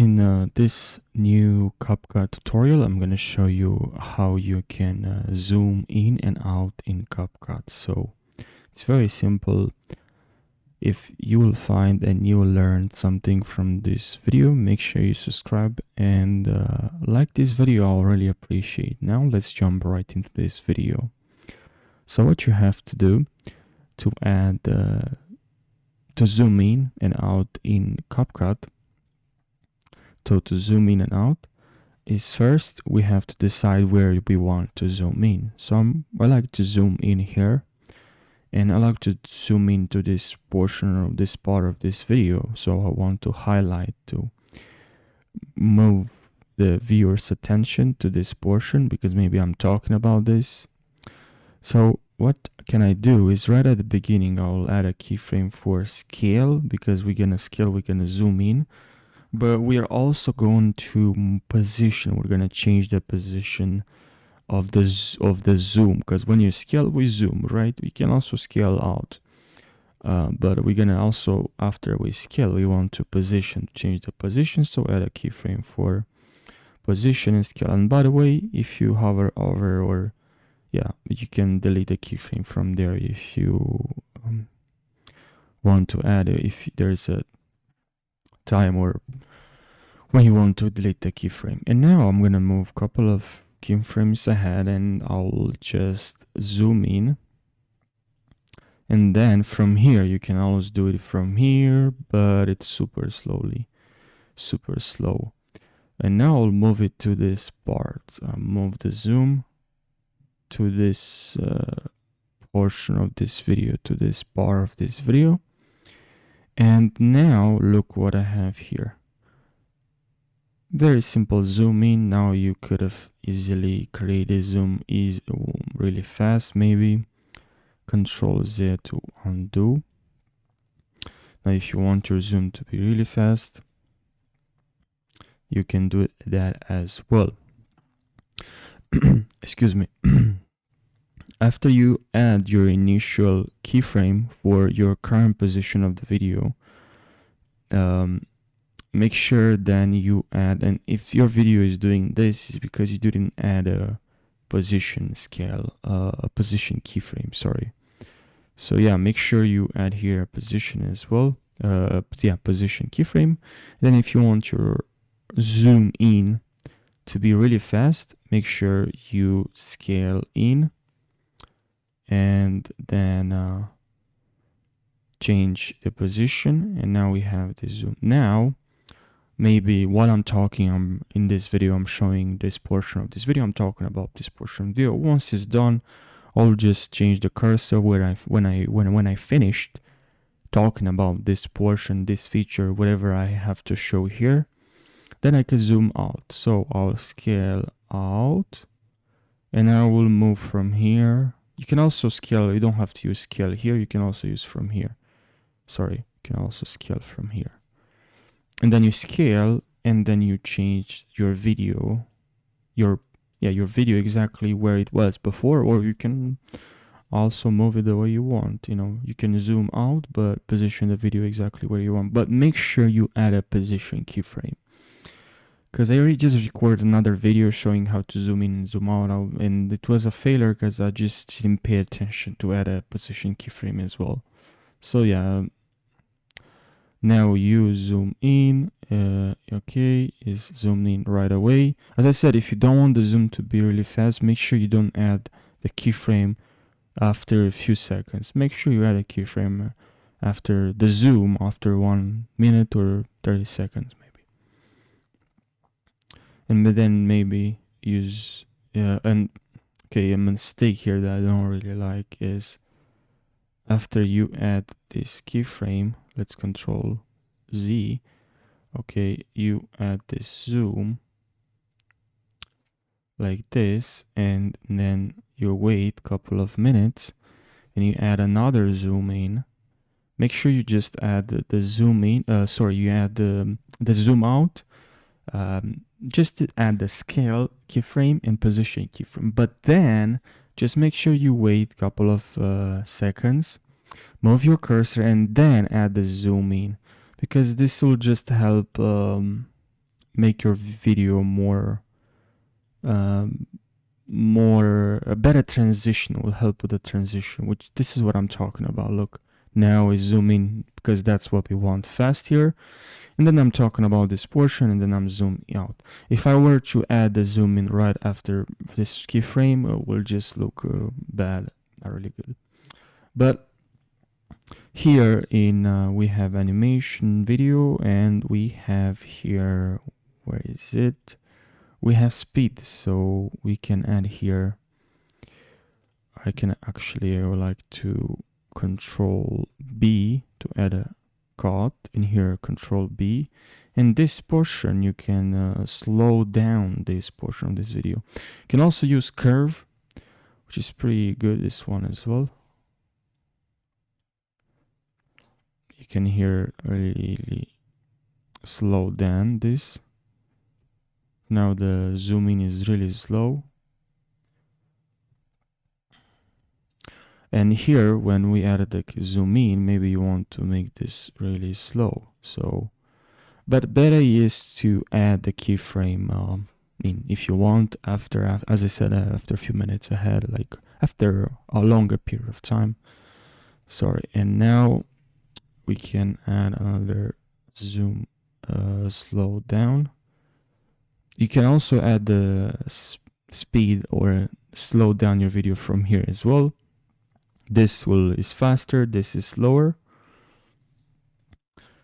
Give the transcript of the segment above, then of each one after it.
In this new CapCut tutorial, I'm going to show you how you can zoom in and out in CapCut. So it's very simple. If you will find and you will learn something from this video, make sure you subscribe and like this video. I'll really appreciate. Now let's jump right into this video. So what you have to do to add to zoom in and out in CapCut, to zoom in and out, is first we have to decide where we want to zoom in. So I like to zoom in here, and I like to zoom into this portion of this part of this video. So I want to highlight to move the viewer's attention to this portion because maybe I'm talking about this. So what can I do is right at the beginning I'll add a keyframe for scale, because we're gonna zoom in. But we are also going to position. We're going to change the position of the zoom, because when you scale, we zoom, right? We can also scale out. But we're going to also, after we scale, we want to change the position. So add a keyframe for position and scale. And by the way, if you hover over, or you can delete the keyframe from there if you want to add it, if there's a time or when you want to delete the keyframe. And now I'm gonna move a couple of keyframes ahead, and I'll just zoom in. And then from here, you can always do it from here, but it's super slow. And now I'll move it to this part. Move the zoom to this portion of this video, to this part of this video. And now look what I have here. Very simple zoom in. Now you could have easily created zoom really fast, maybe. Control Z to undo. Now if you want your zoom to be really fast, you can do that as well. Excuse me. After you add your initial keyframe for your current position of the video, make sure then you add, and if your video is doing this, is because you didn't add a position scale, a position keyframe, sorry. So yeah, make sure you add here a position as well. Position keyframe. Then if you want your zoom in to be really fast, make sure you scale in and then change the position, and now we have the zoom. Now maybe while I'm talking, in this video, I'm showing this portion of this video. I'm talking about this portion of the video. Once it's done, I'll just change the cursor when I finished talking about this portion, this feature, whatever I have to show here. Then I can zoom out. So I'll scale out, and I will move from here. You can also scale. You don't have to use scale here. You can also use from here. Sorry, you can also scale from here. And then you scale, and then you change your video, your video exactly where it was before, or you can also move it the way you want. You can zoom out, but position the video exactly where you want. But make sure you add a position keyframe, because I already just recorded another video showing how to zoom in and zoom out, and it was a failure because I just didn't pay attention to add a position keyframe as well. So yeah. Now you zoom in, okay, is zoomed in right away. As I said, if you don't want the zoom to be really fast, make sure you don't add the keyframe after a few seconds. Make sure you add a keyframe after the zoom, after 1 minute or 30 seconds maybe. And then maybe use, a mistake here that I don't really like is, after you add this keyframe, let's Control Z. Okay, you add this zoom like this, and then you wait a couple of minutes, and you add another zoom in. Make sure you just add the zoom in. You add the zoom out. Just to add the scale keyframe and position keyframe, but then just make sure you wait a couple of seconds, move your cursor, and then add the zoom in, because this will just help make your video more a better transition, will help with the transition, which this is what I'm talking about. Look, now we zoom in because that's what we want fast here, and then I'm talking about this portion, and then I'm zooming out. If I were to add the zoom in right after this keyframe, it will just look bad, not really good. But here in we have animation video, and we have here, where is it, we have speed, so we can add here, I can actually, I would like to control B to add a cut in here, control B, and this portion you can slow down this portion of this video. You can also use curve, which is pretty good, this one as well. You can here really slow down this. Now the zooming is really slow. And here, when we added the zoom in, maybe you want to make this really slow. So, but better is to add the keyframe in if you want after, as I said, after a few minutes ahead, like after a longer period of time. Sorry. And now we can add another zoom, slow down. You can also add the speed or slow down your video from here as well. This is faster, this is slower.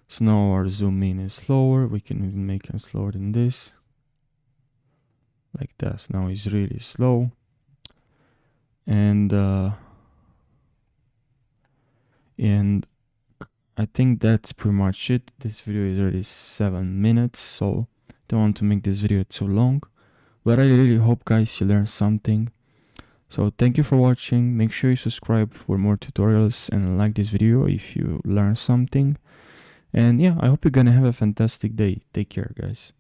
So now our zoom in is slower. We can even make it slower than this, like that. Now it's really slow. And I think that's pretty much it. This video is already 7 minutes, so don't want to make this video too long. But I really hope, guys, you learned something. So thank you for watching. Make sure you subscribe for more tutorials and like this video if you learned something. And yeah, I hope you're gonna have a fantastic day. Take care, guys.